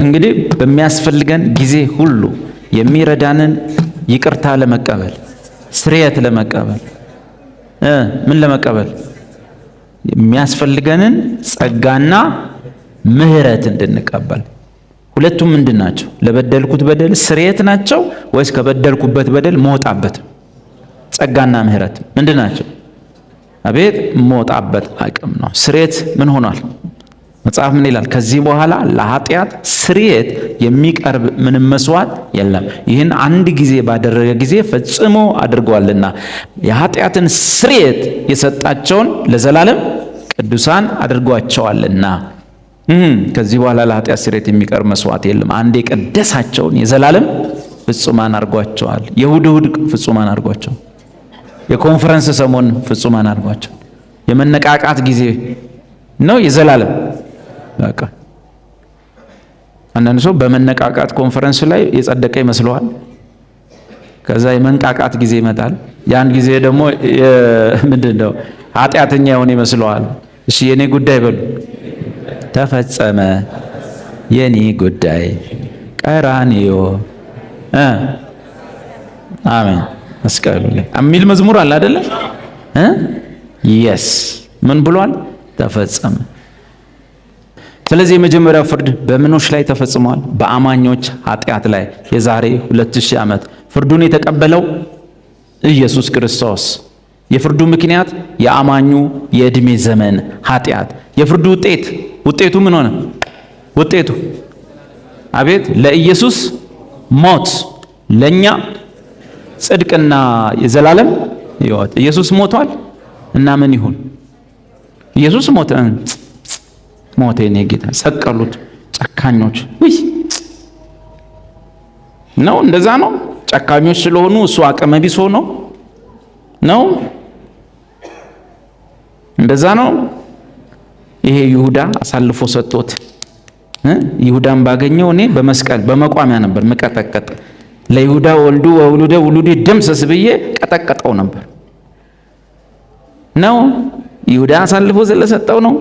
እንግዲህ በሚያስፈልገን ጊዜ ሁሉ የሚረዳንን ይቅርታ ለመቀበል ስርየት ለመቀበል ምን ለመቀበል የሚያስፈልገንን ጸጋና ምህረት እንድንቀበል። ሁለቱም ምንድን ናቸው? ለበደልኩት በደል ስርየት ናቸው ወይስ ከበደልኩበት በደል መውጣበት? ጸጋና ምህረት ምንድን ናቸው? አቤት መውጣበት አቅም ነው። ስርየት ምን ሆኗል? መጽሐፍ ምን ይላል? ከዚህ በኋላ ለኃጢአት ስርየት የሚቀርብ ምንም መስዋዕት የለም፣ ይህን አንድ ጊዜ ባደረገ ጊዜ ፈጽሞ አድርጓልና የኃጢአትን ስርየት የሰጣቸውን ለዘላለም ቅዱሳን አድርጓቸዋልና። ከዚህ በኋላ ለኃጢአት ስርየት የሚቀርብ መስዋዕት የለም፣ አንዴ የቀደሳቸውን የዘላለም ፍጹማን አድርጓቸዋል። የእሑድ እሑድ ፍጹማን አድርጓቸው፣ የኮንፈረንስ ሰሞን ፍጹማን አድርጓቸው። የመነቃቃት ጊዜ ነው የዘላለም በቃ። አንዳንድ ሰው በመነቃቃት ኮንፈረንስ ላይ የጸደቀ ይመስለዋል። ከዛ የመንቃቃት ጊዜ ይመጣል። ያን ጊዜ ደግሞ ምንድነው ኃጢአተኛ የሆነ ይመስለዋል። እሺ የኔ ጉዳይ በሉ ተፈጸመ፣ የኔ ጉዳይ ቀራንዮ አሜን መስቀሉ ላይ የሚል መዝሙር አለ አይደለ? የስ ምን ብሏል? ተፈጸመ። ስለዚህ የመጀመሪያው ፍርድ በምኖች ላይ ተፈጽሟል? በአማኞች ኃጢአት ላይ የዛሬ 2000 ዓመት ፍርዱን የተቀበለው ኢየሱስ ክርስቶስ። የፍርዱ ምክንያት የአማኙ የዕድሜ ዘመን ኃጢአት። የፍርዱ ውጤቱ ምን ሆነ? ውጤቱ አቤት ለኢየሱስ ሞት፣ ለኛ ጽድቅና የዘላለም ሕይወት። ኢየሱስ ሞቷል እና ምን ይሁን? ኢየሱስ ሞተ። ሞተ የኔ ጌታ። ሰቀሉት ጨካኞች። ውይ ነው እንደዛ ነው። ጨካኞች ስለሆኑ እሱ አቅመ ቢስ ሆኖ ነው እንደዛ ነው። ይሄ ይሁዳ አሳልፎ ሰጥቶት ይሁዳን ባገኘው እኔ በመስቀል በመቋሚያ ነበር መቀጠቀጥ። ለይሁዳ ወልዱ ወውሉደ ውሉዴ ደምሰስ ብዬ ቀጠቀጠው ነበር ነው። ይሁዳ አሳልፎ ስለሰጠው ነው።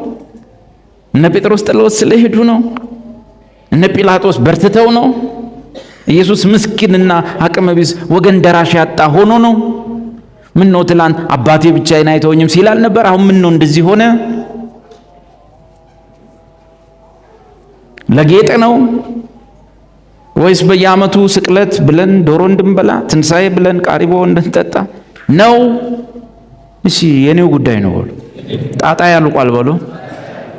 እነ ጴጥሮስ ጥለውት ስለሄዱ ነው። እነ ጲላጦስ በርትተው ነው። ኢየሱስ ምስኪንና አቅመ ቢስ ወገን ደራሽ ያጣ ሆኖ ነው። ምን ነው ትላንት አባቴ ብቻዬን አይተውኝም ሲል አልነበር? አሁን ምን ነው እንደዚህ ሆነ? ለጌጥ ነው ወይስ በየዓመቱ ስቅለት ብለን ዶሮ እንድንበላ ትንሣኤ ብለን ቃሪቦ እንድንጠጣ ነው? እሺ የኔው ጉዳይ ነው በሉ። ጣጣ ያልቋል በሉ።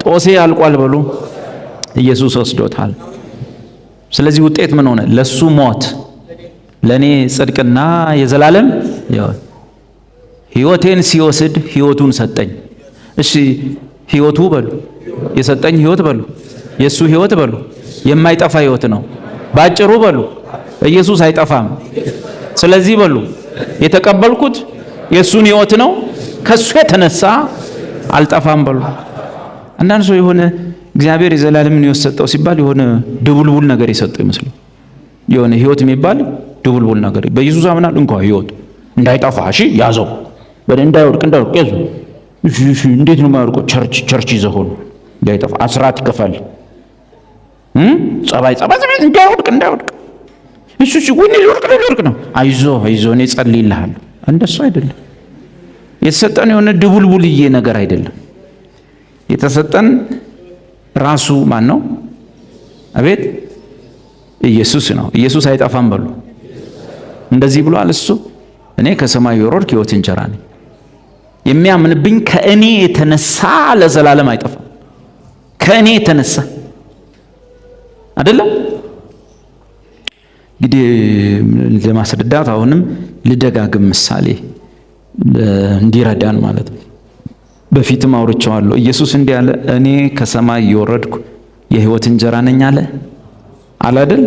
ጦሴ ያልቋል በሉ። ኢየሱስ ወስዶታል። ስለዚህ ውጤት ምን ሆነ? ለሱ ሞት ለኔ ጽድቅና የዘላለም ሕይወቴን ሲወስድ ሕይወቱን ሰጠኝ። እሺ ሕይወቱ በሉ። የሰጠኝ ሕይወት በሉ። የሱ ሕይወት በሉ። የማይጠፋ ሕይወት ነው። ባጭሩ በሉ ኢየሱስ አይጠፋም። ስለዚህ በሉ የተቀበልኩት የሱን ሕይወት ነው። ከሱ የተነሳ አልጠፋም በሉ። አንዳንድ ሰው የሆነ እግዚአብሔር የዘላለምን ሕይወት ሰጠው ሲባል የሆነ ድቡልቡል ነገር የሰጠው ይመስላል። የሆነ ሕይወት የሚባል ድቡልቡል ነገር በኢየሱስ አምናል እንኳን ሕይወት እንዳይጠፋ እሺ ያዘው በደ እንዳይወድቅ ያዙ። እሺ እንዴት ነው የማይወድቀው? ቸርች ይዘሆን እንዳይጠፋ አስራት ይከፋል። ጸባይ እንዳይወድቅ እሺ ወይኔ ሊወድቅ ነው። አይዞ እኔ ጸልይልሃለሁ። እንደሱ አይደለም የተሰጠን። የሆነ ድቡልቡልዬ ነገር አይደለም የተሰጠን። ራሱ ማን ነው? አቤት ኢየሱስ ነው። ኢየሱስ አይጠፋም በሉ። እንደዚህ ብሏል እሱ እኔ ከሰማይ የወረድኩ ሕይወት እንጀራ ነኝ፣ የሚያምንብኝ ከእኔ የተነሳ ለዘላለም አይጠፋም። ከእኔ የተነሳ አይደለም። እንግዲህ ለማስረዳት አሁንም ልደጋግም ምሳሌ እንዲረዳን ማለት ነው። በፊትም አውርቼዋለሁ። ኢየሱስ እንዲህ አለ፣ እኔ ከሰማይ የወረድኩ የሕይወት እንጀራ ነኝ አለ አይደል?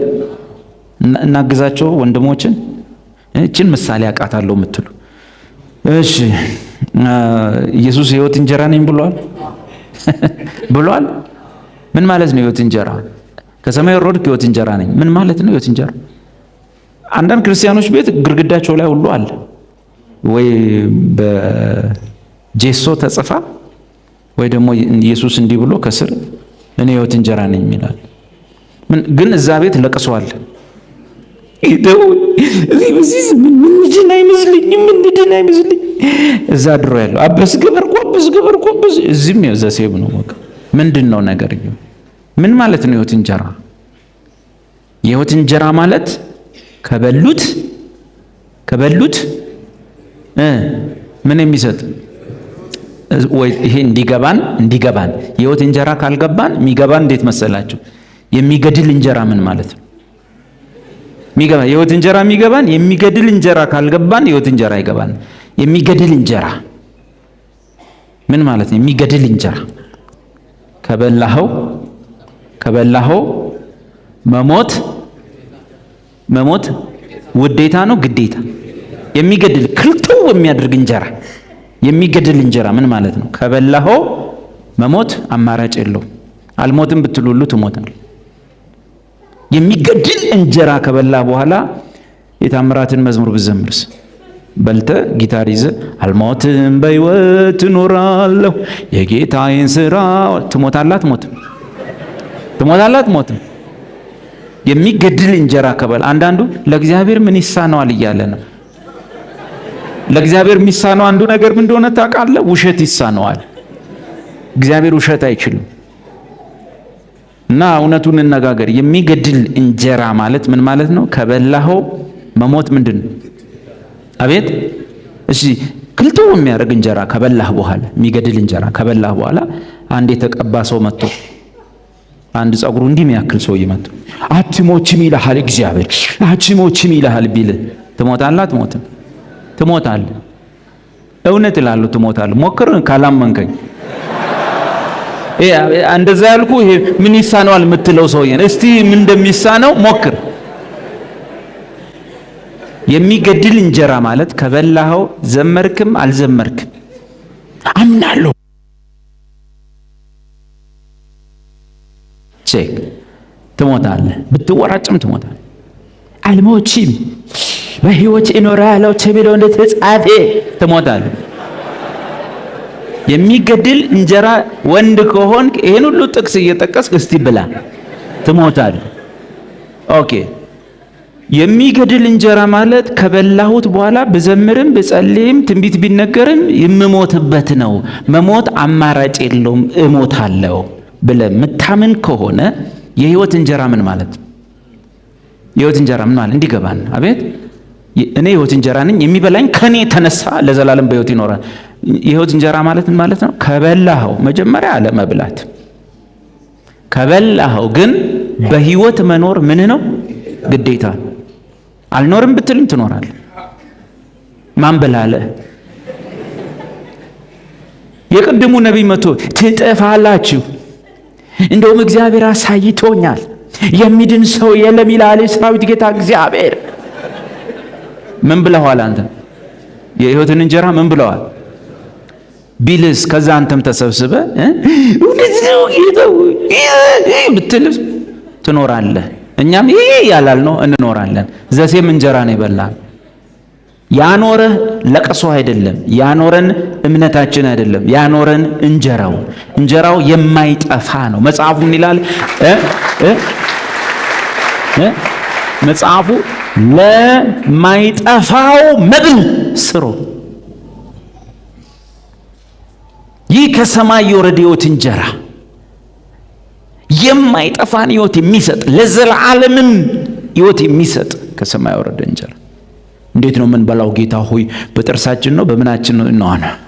እናግዛቸው ወንድሞችን። እቺን ምሳሌ አውቃታለሁ የምትሉ እሺ፣ ኢየሱስ የሕይወት እንጀራ ነኝ ብሏል። ምን ማለት ነው ሕይወት እንጀራ? ከሰማይ የወረድኩ ሕይወት እንጀራ ነኝ ምን ማለት ነው? ሕይወት እንጀራ አንዳንድ ክርስቲያኖች ቤት ግድግዳቸው ላይ ሁሉ አለ ወይ በጄሶ ተጽፋ ወይ ደግሞ ኢየሱስ እንዲህ ብሎ ከስር እኔ ሕይወት እንጀራ ነኝ ይላል። ግን እዛ ቤት ለቅሷል። እዚህ ምን ድን አይመስልኝም፣ ምን ድን አይመስልኝ። እዛ ድሮ ያለው አበስ ገበርኩ እዚህም ያው ዘሴብ ነው። በቃ ምንድን ነው ነገር ምን ማለት ነው? የሕይወት እንጀራ ማለት ከበሉት ምን የሚሰጥ ወይ ይሄ እንዲገባን የሕይወት እንጀራ ካልገባን የሚገባን እንዴት መሰላችሁ? የሚገድል እንጀራ ምን ማለት ነው? የሕይወት እንጀራ የሚገባን የሚገድል እንጀራ ካልገባን የሕይወት እንጀራ አይገባን። የሚገድል እንጀራ ምን ማለት ነው? የሚገድል እንጀራ ከበላኸው መሞት ውዴታ ነው ግዴታ? የሚገድል ክልጥው የሚያደርግ እንጀራ የሚገድል እንጀራ ምን ማለት ነው? ከበላኸው መሞት አማራጭ የለው። አልሞትም ብትል ሁሉ ትሞታል። የሚገድል እንጀራ ከበላ በኋላ የታምራትን መዝሙር ብዘምርስ በልተ ጊታር ይዘ አልሞትም በሕይወት እኖራለሁ የጌታዬን ስራ ትሞታላት ሞትም የሚገድል እንጀራ ከበላ አንዳንዱ ለእግዚአብሔር ምን ይሳነዋል እያለ ነው። ለእግዚአብሔር የሚሳነው አንዱ ነገር ምን እንደሆነ ታውቃለህ? ውሸት ይሳነዋል። እግዚአብሔር ውሸት አይችልም። እና እውነቱን እንነጋገር። የሚገድል እንጀራ ማለት ምን ማለት ነው? ከበላኸው መሞት ምንድን ነው? አቤት እሺ፣ ክልጥው የሚያደርግ እንጀራ ከበላህ በኋላ የሚገድል እንጀራ ከበላህ በኋላ አንድ የተቀባ ሰው መጥቶ አንድ ጸጉሩ እንዲህ የሚያክል ሰውዬ መጥቶ አትሞችም ይልሃል እግዚአብሔር አትሞችም ይልሃል ቢል ትሞታለህ? አትሞትም? ትሞታለህ። እውነት እላለሁ ትሞታለህ። ሞክር ካላመንከኝ። እንደዛ ያልኩ ይሄ ምን ይሳነዋል የምትለው ሰውዬ እስቲ ምን እንደሚሳነው ሞክር። የሚገድል እንጀራ ማለት ከበላኸው ዘመርክም አልዘመርክም አምናለሁ ቼክ ትሞታለህ። ብትወራጭም ትሞታለህ። አልሞችም በሕይወት እኖራለሁ ተብሎ እንደተጻፈ ትሞታለህ። የሚገድል እንጀራ ወንድ ከሆንክ ይሄን ሁሉ ጥቅስ እየጠቀስክ እስቲ ብላ ትሞታለህ። ኦኬ። የሚገድል እንጀራ ማለት ከበላሁት በኋላ ብዘምርም ብጸልይም ትንቢት ቢነገርም የምሞትበት ነው። መሞት አማራጭ የለውም እሞታለሁ ብለህ ምታምን ከሆነ የሕይወት እንጀራ ምን ማለት ነው? የሕይወት እንጀራ ምን ማለት እንዲገባን። አቤት እኔ የሕይወት እንጀራ ነኝ፣ የሚበላኝ ከኔ ተነሳ ለዘላለም በሕይወት ይኖራል። የሕይወት እንጀራ ማለት ምን ማለት ነው? ከበላኸው መጀመሪያ አለመብላት፣ ከበላኸው ግን በሕይወት መኖር ምን ነው? ግዴታ። አልኖርም ብትልም ትኖራለህ። ማን በላለ? የቅድሙ ነቢይ መጥቶ ትጠፋላችሁ፣ እንደውም እግዚአብሔር አሳይቶኛል፣ የሚድን ሰው የለም ይላል የሰራዊት ጌታ እግዚአብሔር። ምን ብለዋል? አንተ የሕይወትን እንጀራ ምን ብለዋል ቢልስ? ከዛ አንተም ተሰብስበ እውነት ነው ጌታው ብትልስ ትኖራለህ። እኛም ይሄ ያላልነው እንኖራለን። ዘሴም እንጀራ ነው ይበላል። ያኖረህ ለቅሶ አይደለም፣ ያኖረን እምነታችን አይደለም፣ ያኖረን እንጀራው የማይጠፋ ነው። መጽሐፉ ምን ይላል? መጽሐፉ ለማይጠፋው መብል ስሩ። ይህ ከሰማይ የወረደ ሕይወት እንጀራ የማይጠፋን ሕይወት የሚሰጥ ለዘላለምም ሕይወት የሚሰጥ ከሰማይ የወረደ እንጀራ። እንዴት ነው ምን በላው? ጌታ ሆይ በጥርሳችን ነው በምናችን ነው?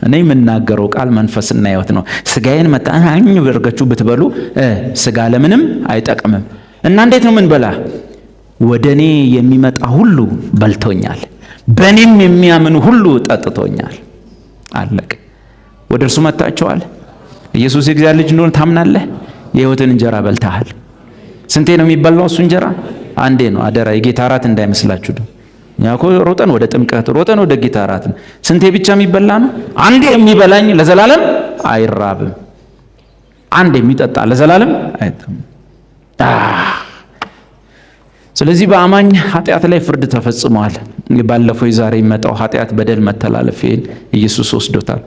እኔ የምናገረው ቃል መንፈስና ሕይወት ነው። ስጋዬን መጣኝ በርጋችሁ ብትበሉ ስጋ ለምንም አይጠቅምም። እና እንዴት ነው ምን በላ? ወደ እኔ የሚመጣ ሁሉ በልቶኛል፣ በእኔም የሚያምን ሁሉ ጠጥቶኛል። አለቅ። ወደ እርሱ መጣችኋል። ኢየሱስ የእግዚአብሔር ልጅ እንደሆነ ታምናለህ። የሕይወትን እንጀራ በልተሃል። ስንቴ ነው የሚበላው እሱ እንጀራ? አንዴ ነው። አደራ የጌታ እራት እንዳይመስላችሁ ነው። እኛ እኮ ሮጠን ወደ ጥምቀት ሮጠን ወደ ጌታ እራት ነው። ስንቴ ብቻ የሚበላ ነው? አንዴ የሚበላኝ ለዘላለም አይራብም። አንዴ የሚጠጣ ለዘላለም አይጠማም። ስለዚህ በአማኝ ኃጢአት ላይ ፍርድ ተፈጽሟል። ባለፈው ዛሬ የሚመጣው ኃጢአት፣ በደል፣ መተላለፌን ኢየሱስ ወስዶታል።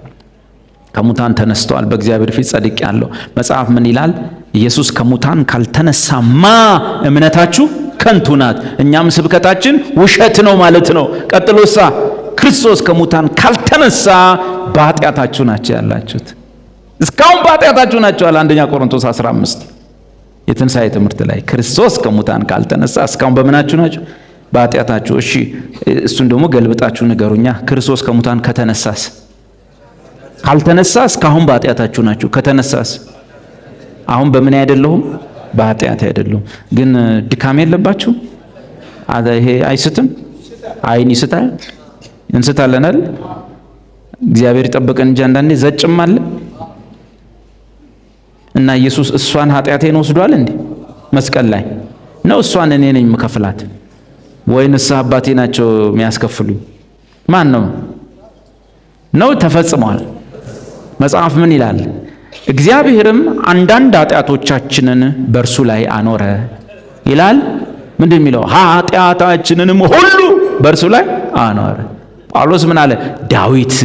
ከሙታን ተነስተዋል። በእግዚአብሔር ፊት ጸድቅ ያለው መጽሐፍ ምን ይላል? ኢየሱስ ከሙታን ካልተነሳማ እምነታችሁ ከንቱ ናት፣ እኛም ስብከታችን ውሸት ነው ማለት ነው። ቀጥሎሳ ክርስቶስ ከሙታን ካልተነሳ በኃጢአታችሁ ናቸው ያላችሁት። እስካሁን በኃጢአታችሁ ናቸዋል። አንደኛ ቆሮንቶስ 15 የትንሣኤ ትምህርት ላይ ክርስቶስ ከሙታን ካልተነሳ እስካሁን በምናችሁ ናቸው? በኃጢአታችሁ። እሺ እሱን ደግሞ ገልብጣችሁ ንገሩኛ። ክርስቶስ ከሙታን ከተነሳስ? ካልተነሳ እስካሁን በኃጢአታችሁ ናችሁ። ከተነሳስ? አሁን በምን አይደለሁም? በኃጢአት አይደለሁም። ግን ድካም የለባችሁ? ይሄ አይስትም? አይን ይስታል? እንስታለን አይደል? እግዚአብሔር ይጠብቀን እንጂ አንዳንዴ ዘጭም አለ እና ኢየሱስ እሷን ኃጢአቴን ወስዷል እንዴ መስቀል ላይ ነው? እሷን እኔ ነኝ የምከፍላት ወይንስ አባቴ ናቸው የሚያስከፍሉኝ? ማን ነው? ተፈጽሟል። መጽሐፍ ምን ይላል? እግዚአብሔርም አንዳንድ ኃጢአቶቻችንን በእርሱ ላይ አኖረ ይላል። ምንድን የሚለው? ኃጢአታችንንም ሁሉ በእርሱ ላይ አኖረ። ጳውሎስ ምን አለ? ዳዊት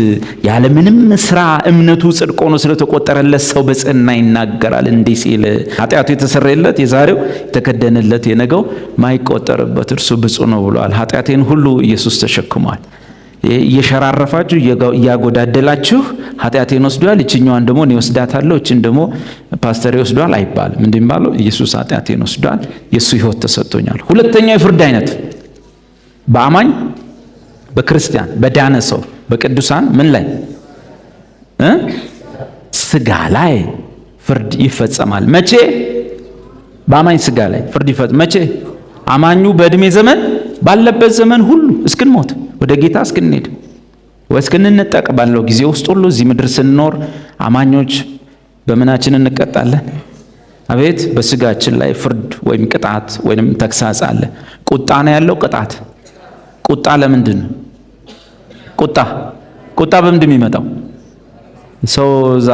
ያለ ምንም ስራ እምነቱ ጽድቅ ሆኖ ስለተቆጠረለት ሰው በጽና ይናገራል እንዲህ ሲል፣ ኃጢአቱ የተሰረየለት የዛሬው የተከደነለት የነገው ማይቆጠርበት እርሱ ብፁዕ ነው ብሏል። ኃጢአቴን ሁሉ ኢየሱስ ተሸክሟል። እየሸራረፋችሁ እያጎዳደላችሁ ኃጢአቴን ወስዷል፣ እችኛዋን ደግሞ እኔ ወስዳታለሁ፣ እችን ደግሞ ፓስተር ይወስዷል አይባልም። ምንድን ባለው? ኢየሱስ ኃጢአቴን ወስዷል፣ የእሱ ሕይወት ተሰጥቶኛል። ሁለተኛው የፍርድ አይነት በአማኝ በክርስቲያን በዳነ ሰው በቅዱሳን ምን ላይ? ስጋ ላይ ፍርድ ይፈጸማል። መቼ? በአማኝ ስጋ ላይ ፍርድ ይፈጸማል። መቼ? አማኙ በእድሜ ዘመን ባለበት ዘመን ሁሉ እስክንሞት ወደ ጌታ እስክንሄድ ወይ እስክንነጠቅ ባለው ጊዜ ውስጥ ሁሉ እዚህ ምድር ስንኖር አማኞች በምናችን እንቀጣለን? አቤት! በስጋችን ላይ ፍርድ ወይም ቅጣት ወይም ተግሳጽ አለ። ቁጣ ነው ያለው። ቅጣት ቁጣ ለምንድን ነው? ቁጣ በምንድን የሚመጣው? ሰው እዛ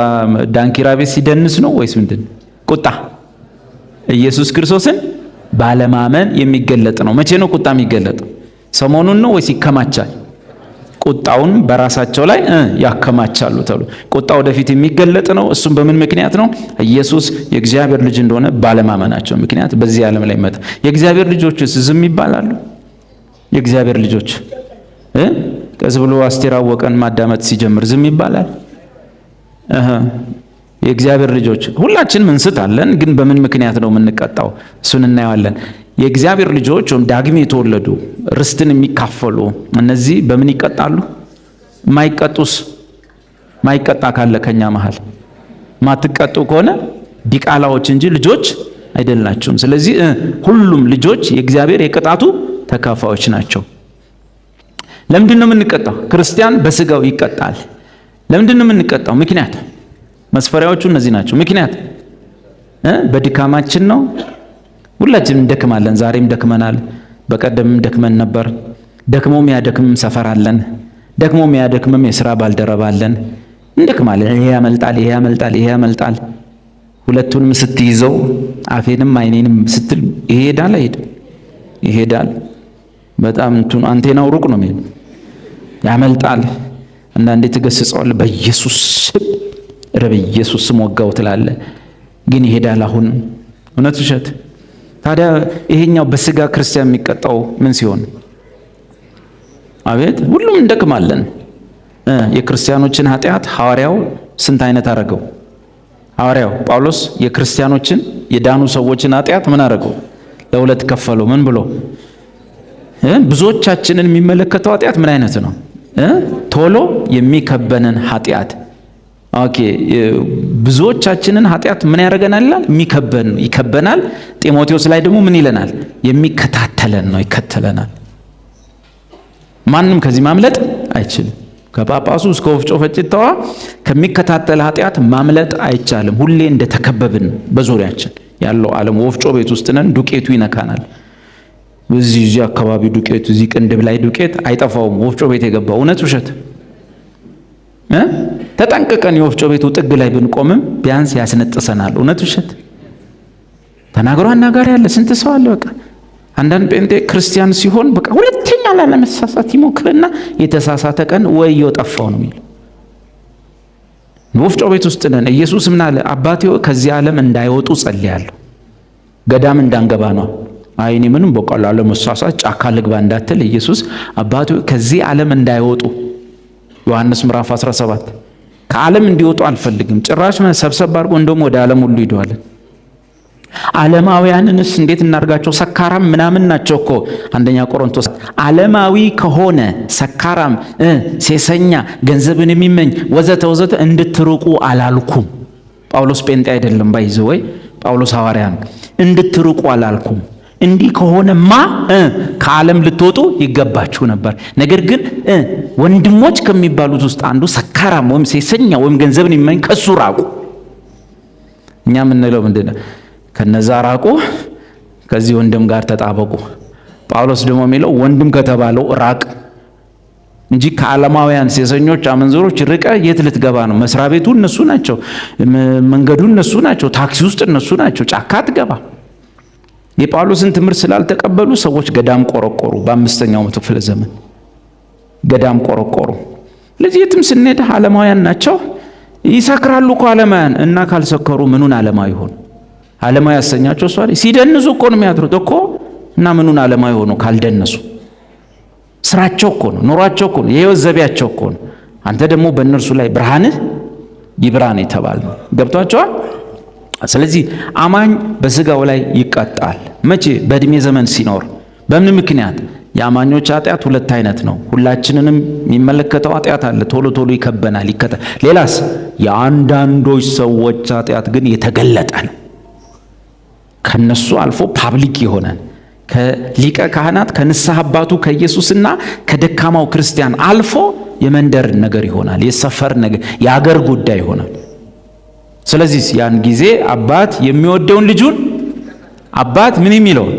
ዳንኪራ ቤት ሲደንስ ነው ወይስ ምንድን? ቁጣ ኢየሱስ ክርስቶስን ባለማመን የሚገለጥ ነው። መቼ ነው ቁጣ የሚገለጠው? ሰሞኑን ነው ወይስ ይከማቻል? ቁጣውን በራሳቸው ላይ ያከማቻሉ ተብሎ ቁጣ ወደፊት የሚገለጥ ነው። እሱም በምን ምክንያት ነው? ኢየሱስ የእግዚአብሔር ልጅ እንደሆነ ባለማመናቸው ምክንያት በዚህ ዓለም ላይ መጣ። የእግዚአብሔር ልጆችስ ዝም ይባላሉ? የእግዚአብሔር ልጆች ቀስ ብሎ አስቴር አወቀን ማዳመጥ ሲጀምር ዝም ይባላል? የእግዚአብሔር ልጆች ሁላችንም እንስታለን። ግን በምን ምክንያት ነው የምንቀጣው? እሱን እናየዋለን። የእግዚአብሔር ልጆች ወይም ዳግም የተወለዱ ርስትን የሚካፈሉ እነዚህ በምን ይቀጣሉ? ማይቀጡስ? ማይቀጣ ካለ ከኛ መሃል ማትቀጡ ከሆነ ዲቃላዎች እንጂ ልጆች አይደላችሁም። ስለዚህ ሁሉም ልጆች የእግዚአብሔር የቅጣቱ ተካፋዮች ናቸው። ለምንድን ነው የምንቀጣው? ክርስቲያን በስጋው ይቀጣል። ለምንድን ነው የምንቀጣው? ምክንያት መስፈሪያዎቹ እነዚህ ናቸው። ምክንያት በድካማችን ነው። ሁላችንም እንደክማለን። ዛሬም ደክመናል፣ በቀደምም ደክመን ነበር። ደክሞም ያደክምም ሰፈር አለን፣ ደክሞም ያደክምም የሥራ ባልደረባ አለን። እንደክማለን። ይሄ ያመልጣል፣ ይሄ ያመልጣል፣ ይሄ ያመልጣል። ሁለቱንም ስትይዘው አፌንም አይኔንም ስትል ይሄዳል አይሄድም? ይሄዳል። በጣም አንቴናው ሩቅ ነው የሚሄድ፣ ያመልጣል። አንዳንዴ ትገስጸዋለህ፣ በኢየሱስ ስም በኢየሱስ ስም ወጋው ትላለህ፣ ግን ይሄዳል። አሁን እውነት ውሸት? ታዲያ ይሄኛው በስጋ ክርስቲያን የሚቀጣው ምን ሲሆን? አቤት! ሁሉም እንደክማለን። የክርስቲያኖችን ኃጢአት ሐዋርያው ስንት አይነት አረገው? ሐዋርያው ጳውሎስ የክርስቲያኖችን የዳኑ ሰዎችን ኃጢአት ምን አረገው? ለሁለት ከፈለው። ምን ብሎ? ብዙዎቻችንን የሚመለከተው ኃጢአት ምን አይነት ነው? ቶሎ የሚከበንን ኃጢአት። ኦኬ፣ ብዙዎቻችንን ኃጢአት ምን ያደርገናል? የሚከበን ይከበናል። ጢሞቴዎስ ላይ ደግሞ ምን ይለናል? የሚከታተለን ነው፣ ይከተለናል። ማንም ከዚህ ማምለጥ አይችልም። ከጳጳሱ እስከ ወፍጮ ፈጭታዋ ከሚከታተል ኃጢአት ማምለጥ አይቻልም። ሁሌ እንደተከበብን በዙሪያችን ያለው ዓለም ወፍጮ ቤት ውስጥ ነን። ዱቄቱ ይነካናል። እዚህ አካባቢ ዱቄቱ፣ እዚህ ቅንድብ ላይ ዱቄት አይጠፋውም። ወፍጮ ቤት የገባው እውነት ውሸት? ተጠንቅቀን የወፍጮ ቤቱ ጥግ ላይ ብንቆምም ቢያንስ ያስነጥሰናል። እውነት ውሸት? ተናግሮ አናጋሪ አለ። ስንት ሰው አለ። በቃ አንዳንድ ጴንጤ ክርስቲያን ሲሆን በቃ ሁለተኛ ላለመሳሳት ይሞክርና የተሳሳተ ቀን ወዮ ጠፋው ነው የሚለው። ወፍጮ ቤት ውስጥ ነን። ኢየሱስ ምን አለ? አባቴ ከዚህ ዓለም እንዳይወጡ ጸልያለሁ። ገዳም እንዳንገባ ነው። አይ እኔ ምንም በቃላ ለመሳሳት ጫካ ልግባ እንዳትል ኢየሱስ አባቴ ከዚህ ዓለም እንዳይወጡ ዮሐንስ ምዕራፍ 17 ከዓለም እንዲወጡ አልፈልግም። ጭራሽ ሰብሰብ አድርጎ እንደውም ወደ ዓለም ሁሉ ሂደዋል። ዓለማውያንንስ እንዴት እናርጋቸው? ሰካራም ምናምን ናቸው እኮ አንደኛ ቆሮንቶስ። ዓለማዊ ከሆነ ሰካራም፣ ሴሰኛ፣ ገንዘብን የሚመኝ ወዘተ ወዘተ እንድትርቁ አላልኩም። ጳውሎስ ጴንጤ አይደለም ባይዘ ወይ ጳውሎስ ሐዋርያ ነው። እንድትርቁ አላልኩም። እንዲህ ከሆነማ ከዓለም ልትወጡ ይገባችሁ ነበር። ነገር ግን ወንድሞች ከሚባሉት ውስጥ አንዱ ሰካራም ወይም ሴሰኛ ወይም ገንዘብን የሚመኝ ከሱ ራቁ። እኛ የምንለው ምንድነው? ከነዛ ራቁ፣ ከዚህ ወንድም ጋር ተጣበቁ። ጳውሎስ ደግሞ የሚለው ወንድም ከተባለው ራቅ እንጂ ከዓለማውያን ሴሰኞች፣ አመንዝሮች ርቀ የት ልትገባ ነው? መስሪያ ቤቱ እነሱ ናቸው፣ መንገዱ እነሱ ናቸው፣ ታክሲ ውስጥ እነሱ ናቸው። ጫካ አትገባ። የጳውሎስን ትምህርት ስላልተቀበሉ ሰዎች ገዳም ቆረቆሩ። በ5ኛው መቶ ክፍለ ዘመን ገዳም ቆረቆሩ። ለዚህ የትም ስንሄድ ዓለማውያን ናቸው። ይሰክራሉ እኮ ዓለማውያን እና ካልሰከሩ ምኑን ዓለማዊ ሆኑ? ዓለማዊ ያሰኛቸው እሷ ሲደንሱ እኮ ነው የሚያድሩት እኮ እና ምኑን ዓለማዊ ሆኑ ካልደነሱ? ስራቸው እኮ ነው፣ ኑሯቸው እኮ ነው፣ የህይወት ዘቢያቸው እኮ ነው። አንተ ደግሞ በእነርሱ ላይ ብርሃንህ ይብራን የተባለ ነው። ገብቷቸዋል? ስለዚህ አማኝ በስጋው ላይ ይቀጣል። መቼ? በእድሜ ዘመን ሲኖር። በምን ምክንያት? የአማኞች ኃጢአት ሁለት አይነት ነው። ሁላችንንም የሚመለከተው ኃጢአት አለ፣ ቶሎ ቶሎ ይከበናል፣ ይከታል። ሌላስ? የአንዳንዶች ሰዎች ኃጢአት ግን የተገለጠ ነው። ከነሱ አልፎ ፓብሊክ የሆነ ከሊቀ ካህናት ከንስሐ አባቱ ከኢየሱስና ከደካማው ክርስቲያን አልፎ የመንደር ነገር ይሆናል፣ የሰፈር ነገር፣ የአገር ጉዳይ ይሆናል። ስለዚህ ያን ጊዜ አባት የሚወደውን ልጁን አባት ምን የሚለውን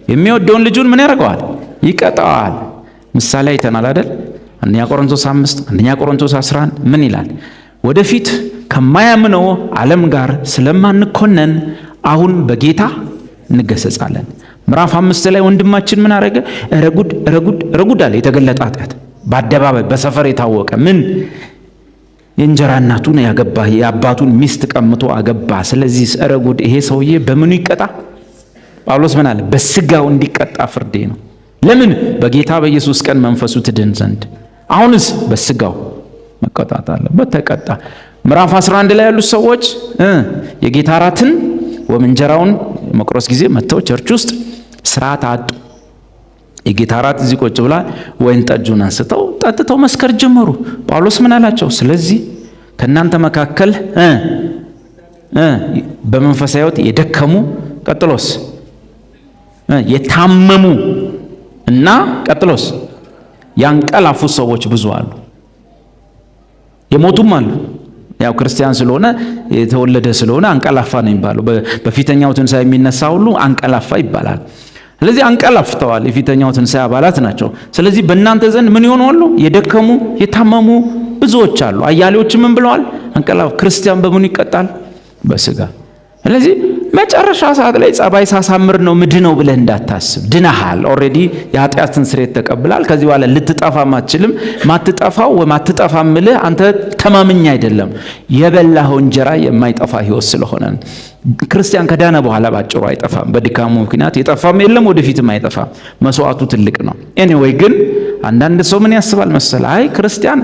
የሚወደውን ልጁን ምን ያደርገዋል? ይቀጣዋል። ምሳሌ አይተናል አይደል? አንደኛ ቆሮንቶስ 5 አንደኛ ቆሮንቶስ 11 ምን ይላል? ወደፊት ከማያምነው ዓለም ጋር ስለማንኮነን አሁን በጌታ እንገሰጻለን። ምዕራፍ 5 ላይ ወንድማችን ምን አረገ? ረጉድ ረጉድ ረጉድ አለ። የተገለጠ ኃጢአት በአደባባይ በሰፈር የታወቀ ምን? የእንጀራ እናቱን ያገባ የአባቱን ሚስት ቀምቶ አገባ። ስለዚህ ረጉድ ይሄ ሰውዬ በምኑ ይቀጣ? ጳውሎስ ምን አለ? በስጋው እንዲቀጣ ፍርዴ ነው። ለምን? በጌታ በኢየሱስ ቀን መንፈሱ ትድን ዘንድ። አሁንስ በስጋው መቀጣት አለበት፣ ተቀጣ። ምዕራፍ 11 ላይ ያሉት ሰዎች የጌታ እራትን ወይም እንጀራውን መቁረስ ጊዜ መጥተው ቸርች ውስጥ ስርዓት አጡ። የጌታ እራት እዚህ ቁጭ ብላ ወይን ጠጁን አንስተው ጠጥተው መስከር ጀመሩ። ጳውሎስ ምን አላቸው? ስለዚህ ከእናንተ መካከል በመንፈሳዊ ሕይወት የደከሙ ቀጥሎስ የታመሙ እና ቀጥሎስ ያንቀላፉ ሰዎች ብዙ አሉ፣ የሞቱም አሉ። ያው ክርስቲያን ስለሆነ የተወለደ ስለሆነ አንቀላፋ ነው የሚባለው። በፊተኛው ትንሣኤ የሚነሳ ሁሉ አንቀላፋ ይባላል። ስለዚህ አንቀላፍተዋል፣ የፊተኛው ትንሣኤ አባላት ናቸው። ስለዚህ በእናንተ ዘንድ ምን ይሆናሉ? የደከሙ የታመሙ ብዙዎች አሉ። አያሌዎችም ምን ብለዋል? አንቀላፍ። ክርስቲያን በምኑ ይቀጣል? በስጋ። ስለዚህ መጨረሻ ሰዓት ላይ ጸባይ ሳሳምር ነው ምድነው ብለህ እንዳታስብ። ድነሃል። ኦልሬዲ የኃጢአትን ስርየት ተቀብላል። ከዚህ በኋላ ልትጠፋም አትችልም። ማትጠፋው ወይ ማትጠፋም ምልህ አንተ ተማምኛ አይደለም፣ የበላኸው እንጀራ የማይጠፋ ህይወት ስለሆነ ክርስቲያን ከዳነ በኋላ ባጭሩ አይጠፋም። በድካሙ ምክንያት የጠፋም የለም፣ ወደፊትም አይጠፋም። መስዋዕቱ ትልቅ ነው። ኤኒዌይ ግን አንዳንድ ሰው ምን ያስባል መሰለ? አይ ክርስቲያን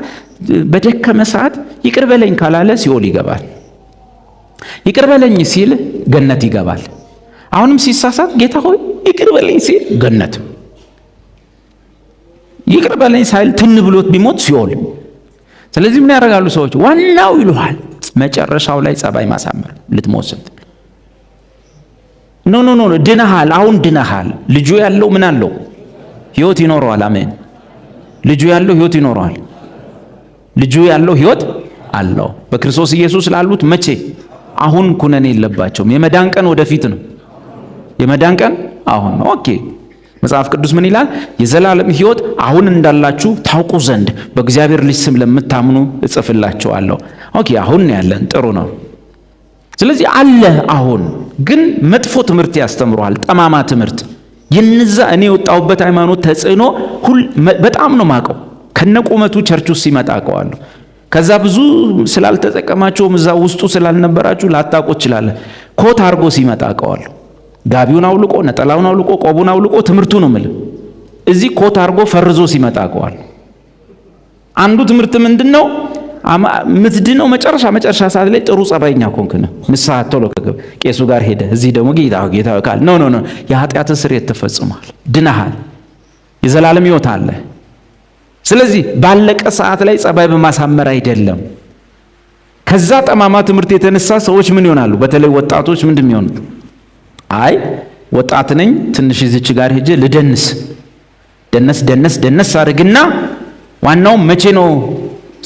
በደከመ ሰዓት ይቅር በለኝ ካላለ ሲኦል ይገባል። ይቅር በለኝ ሲል ገነት ይገባል። አሁንም ሲሳሳት ጌታ ሆይ ይቅር በለኝ ሲል ገነት፣ ይቅር በለኝ ሳይል ትን ብሎት ቢሞት ሲኦል። ስለዚህ ምን ያደርጋሉ ሰዎች? ዋናው ይሉሃል መጨረሻው ላይ ጸባይ ማሳመር ልትሞት ስትል ኖ ኖ ኖ ድነሃል። አሁን ድነሃል። ልጁ ያለው ምን አለው? ህይወት ይኖረዋል። አሜን። ልጁ ያለው ህይወት ይኖረዋል። ልጁ ያለው ህይወት አለው። በክርስቶስ ኢየሱስ ላሉት መቼ? አሁን ኩነኔ የለባቸውም። የመዳን ቀን ወደፊት ነው። የመዳን ቀን አሁን ነው። ኦኬ። መጽሐፍ ቅዱስ ምን ይላል? የዘላለም ህይወት አሁን እንዳላችሁ ታውቁ ዘንድ በእግዚአብሔር ልጅ ስም ለምታምኑ እጽፍላችኋለሁ። ኦኬ፣ አሁን ያለን ጥሩ ነው። ስለዚህ አለ። አሁን ግን መጥፎ ትምህርት ያስተምሯል፣ ጠማማ ትምህርት። የነዛ እኔ የወጣሁበት ሃይማኖት ተጽዕኖ በጣም ነው ማቀው። ከነቁመቱ ቸርች ውስጥ ሲመጣ አውቀዋለሁ። ከዛ ብዙ ስላልተጠቀማቸው እዛ ውስጡ ስላልነበራችሁ ላታውቁ ትችላለህ። ኮት አድርጎ ሲመጣ አውቀዋለሁ። ጋቢውን አውልቆ ነጠላውን አውልቆ ቆቡን አውልቆ ትምህርቱ ነው የምልህ። እዚህ ኮት አድርጎ ፈርዞ ሲመጣ አውቀዋለሁ። አንዱ ትምህርት ምንድነው? ምትድነው መጨረሻ ሰዓት ላይ ጥሩ ጸባይኛ ኮንክ ነው። ንስሐ ቶሎ ቄሱ ጋር ሄደ። እዚህ ደግሞ ጌታ ካል ኖ የኃጢአት ስርየት ተፈጽሟል፣ ድነሃል፣ የዘላለም ሕይወት አለ። ስለዚህ ባለቀ ሰዓት ላይ ጸባይ በማሳመር አይደለም። ከዛ ጠማማ ትምህርት የተነሳ ሰዎች ምን ይሆናሉ? በተለይ ወጣቶች ምንድን የሚሆኑት? አይ ወጣት ነኝ ትንሽ እዚች ጋር ሄጄ ልደንስ ደነስ አድርግና ዋናው መቼ ነው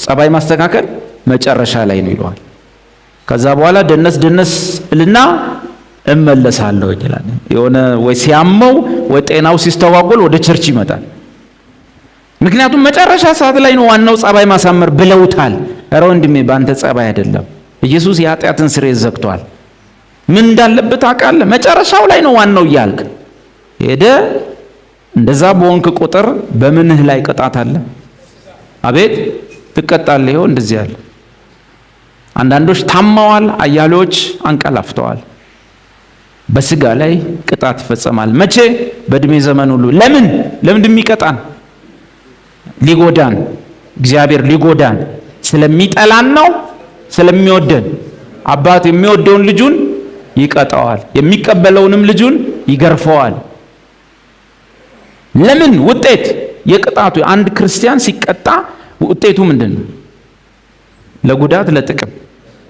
ጸባይ ማስተካከል? መጨረሻ ላይ ነው ይለዋል። ከዛ በኋላ ደነስ እልና እመለሳለሁ ይላል። የሆነ ወይ ሲያመው ወይ ጤናው ሲስተዋጎል ወደ ቸርች ይመጣል። ምክንያቱም መጨረሻ ሰዓት ላይ ነው ዋናው ጸባይ ማሳመር ብለውታል። ኧረ ወንድሜ ባንተ ጸባይ አይደለም። ኢየሱስ የኃጢአትን ስርየት ዘግቷል። ምን እንዳለበት አውቃለህ። መጨረሻው ላይ ነው ዋናው እያልክ ሄደ። እንደዛ በወንክ ቁጥር በምንህ ላይ ቅጣት አለ። አቤት ትቀጣለህ። ይኸው እንደዚህ ያለ አንዳንዶች ታማዋል፣ አያሌዎች አንቀላፍተዋል። በስጋ ላይ ቅጣት ይፈጸማል። መቼ? በእድሜ ዘመን ሁሉ። ለምን እንደሚቀጣን ሊጎዳን፣ እግዚአብሔር ሊጎዳን ስለሚጠላን ነው። ስለሚወደን አባት የሚወደውን ልጁን ይቀጣዋል፣ የሚቀበለውንም ልጁን ይገርፈዋል። ለምን? ውጤት የቅጣቱ አንድ ክርስቲያን ሲቀጣ ውጤቱ ምንድን ነው? ለጉዳት ለጥቅም።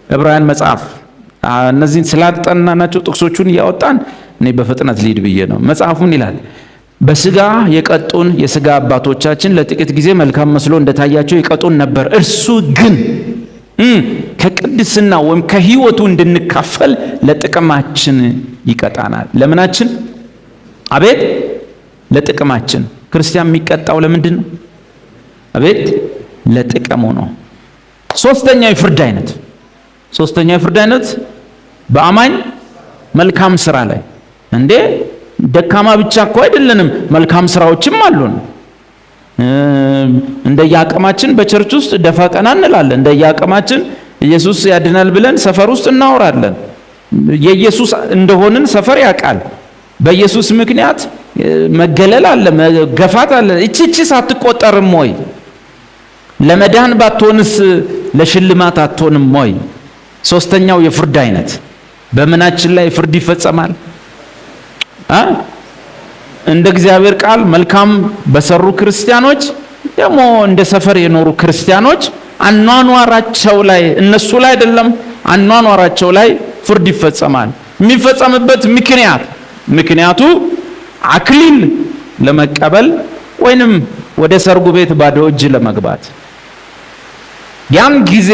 ዕብራውያን መጽሐፍ እነዚህን ስላጠናናቸው ጥቅሶቹን እያወጣን እኔ በፍጥነት ሊድ ብዬ ነው። መጽሐፉን ይላል በስጋ የቀጡን የስጋ አባቶቻችን ለጥቂት ጊዜ መልካም መስሎ እንደታያቸው ይቀጡን ነበር። እርሱ ግን ከቅድስና ወይም ከሕይወቱ እንድንካፈል ለጥቅማችን ይቀጣናል። ለምናችን? አቤት ለጥቅማችን። ክርስቲያን የሚቀጣው ለምንድን ነው? አቤት ለጥቅሙ ነው። ሶስተኛው የፍርድ አይነት በአማኝ መልካም ስራ ላይ እንዴ ደካማ ብቻ እኮ አይደለንም፣ መልካም ስራዎችም አሉን። እንደየአቅማችን በቸርች ውስጥ ደፋ ቀና እንላለን። እንደየአቅማችን ኢየሱስ ያድናል ብለን ሰፈር ውስጥ እናወራለን። የኢየሱስ እንደሆንን ሰፈር ያውቃል። በኢየሱስ ምክንያት መገለል አለ፣ መገፋት አለ። እቺ ሳትቆጠርም ወይ? ለመዳን ባትሆንስ ለሽልማት አትሆንም ወይ? ሶስተኛው የፍርድ አይነት በምናችን ላይ ፍርድ ይፈጸማል። እንደ እግዚአብሔር ቃል መልካም በሰሩ ክርስቲያኖች ደግሞ እንደ ሰፈር የኖሩ ክርስቲያኖች አኗኗራቸው ላይ እነሱ ላይ አይደለም፣ አኗኗራቸው ላይ ፍርድ ይፈጸማል። የሚፈጸምበት ምክንያቱ አክሊል ለመቀበል ወይንም ወደ ሰርጉ ቤት ባዶ እጅ ለመግባት። ያን ጊዜ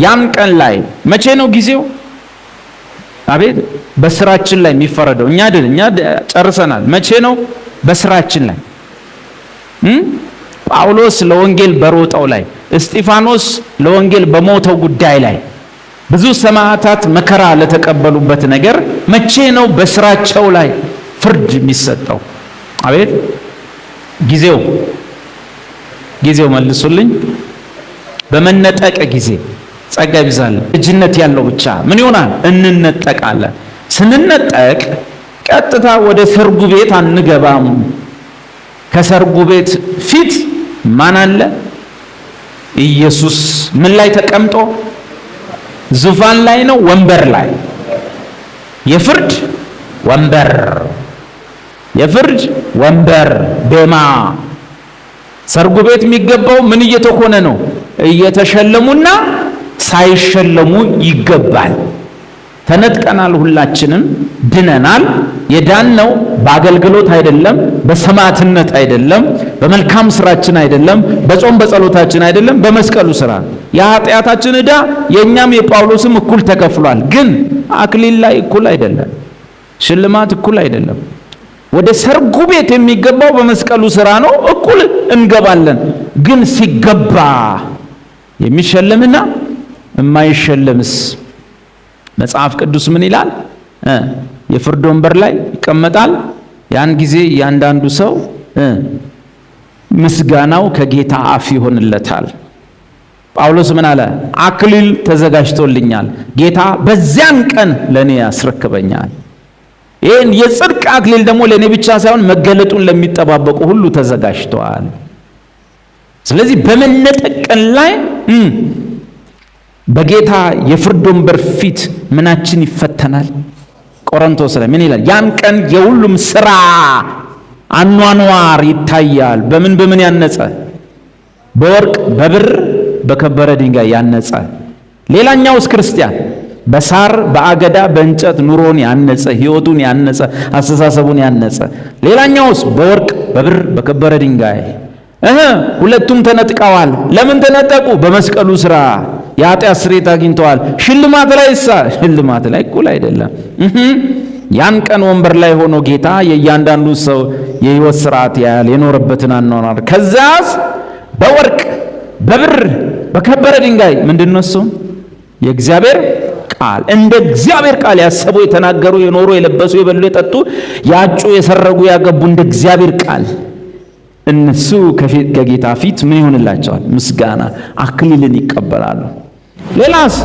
ያን ቀን ላይ መቼ ነው ጊዜው? አቤት በስራችን ላይ የሚፈረደው እኛ ጨርሰናል። መቼ ነው? በስራችን ላይ ጳውሎስ ለወንጌል በሮጠው ላይ፣ እስጢፋኖስ ለወንጌል በሞተው ጉዳይ ላይ፣ ብዙ ሰማዕታት መከራ ለተቀበሉበት ነገር መቼ ነው በስራቸው ላይ ፍርድ የሚሰጠው? አቤት ጊዜው መልሱልኝ። በመነጠቅ ጊዜ ጸጋ ይብዛል። ልጅነት ያለው ብቻ ምን ይሆናል? እንነጠቃለን። ስንነጠቅ ቀጥታ ወደ ሰርጉ ቤት አንገባም። ከሰርጉ ቤት ፊት ማን አለ? ኢየሱስ ምን ላይ ተቀምጦ? ዙፋን ላይ ነው? ወንበር ላይ? የፍርድ ወንበር ቤማ። ሰርጉ ቤት የሚገባው ምን እየተሆነ ነው? እየተሸለሙና ሳይሸለሙ ይገባል። ተነጥቀናል። ሁላችንም ድነናል። የዳነው በአገልግሎት አይደለም፣ በሰማዕትነት አይደለም፣ በመልካም ስራችን አይደለም፣ በጾም በጸሎታችን አይደለም፣ በመስቀሉ ስራ። የኃጢአታችን ዕዳ የእኛም የጳውሎስም እኩል ተከፍሏል። ግን አክሊል ላይ እኩል አይደለም፣ ሽልማት እኩል አይደለም። ወደ ሰርጉ ቤት የሚገባው በመስቀሉ ስራ ነው። እኩል እንገባለን። ግን ሲገባ የሚሸለምና የማይሸለምስ መጽሐፍ ቅዱስ ምን ይላል? የፍርድ ወንበር ላይ ይቀመጣል። ያን ጊዜ ያንዳንዱ ሰው ምስጋናው ከጌታ አፍ ይሆንለታል። ጳውሎስ ምን አለ? አክሊል ተዘጋጅቶልኛል፣ ጌታ በዚያን ቀን ለእኔ ያስረክበኛል። ይህን የጽድቅ አክሊል ደግሞ ለእኔ ብቻ ሳይሆን መገለጡን ለሚጠባበቁ ሁሉ ተዘጋጅተዋል። ስለዚህ በመነጠቅ ቀን ላይ በጌታ የፍርድ ወንበር ፊት ምናችን ይፈተናል? ቆሮንቶስ ላይ ምን ይላል? ያን ቀን የሁሉም ስራ አኗኗር ይታያል። በምን ያነጸ? በወርቅ በብር በከበረ ድንጋይ ያነጸ። ሌላኛውስ ክርስቲያን በሳር በአገዳ በእንጨት ኑሮን ያነጸ፣ ሕይወቱን ያነጸ፣ አስተሳሰቡን ያነጸ። ሌላኛውስ በወርቅ በብር በከበረ ድንጋይ። ሁለቱም ተነጥቀዋል። ለምን ተነጠቁ? በመስቀሉ ሥራ የኃጢአት ስርየት አግኝተዋል። ሽልማት ላይ እኩል አይደለም። ያን ቀን ወንበር ላይ ሆኖ ጌታ የእያንዳንዱ ሰው የሕይወት ስርዓት ያያል፣ የኖረበትን አኗኗር። ከዛስ በወርቅ በብር በከበረ ድንጋይ ምንድን ነው እሱ? የእግዚአብሔር ቃል። እንደ እግዚአብሔር ቃል ያሰቡ፣ የተናገሩ፣ የኖሩ፣ የለበሱ፣ የበሉ፣ የጠጡ፣ ያጩ፣ የሰረጉ፣ ያገቡ እንደ እግዚአብሔር ቃል እነሱ ከጌታ ፊት ምን ይሆንላቸዋል? ምስጋና፣ አክሊልን ይቀበላሉ። ሌላስ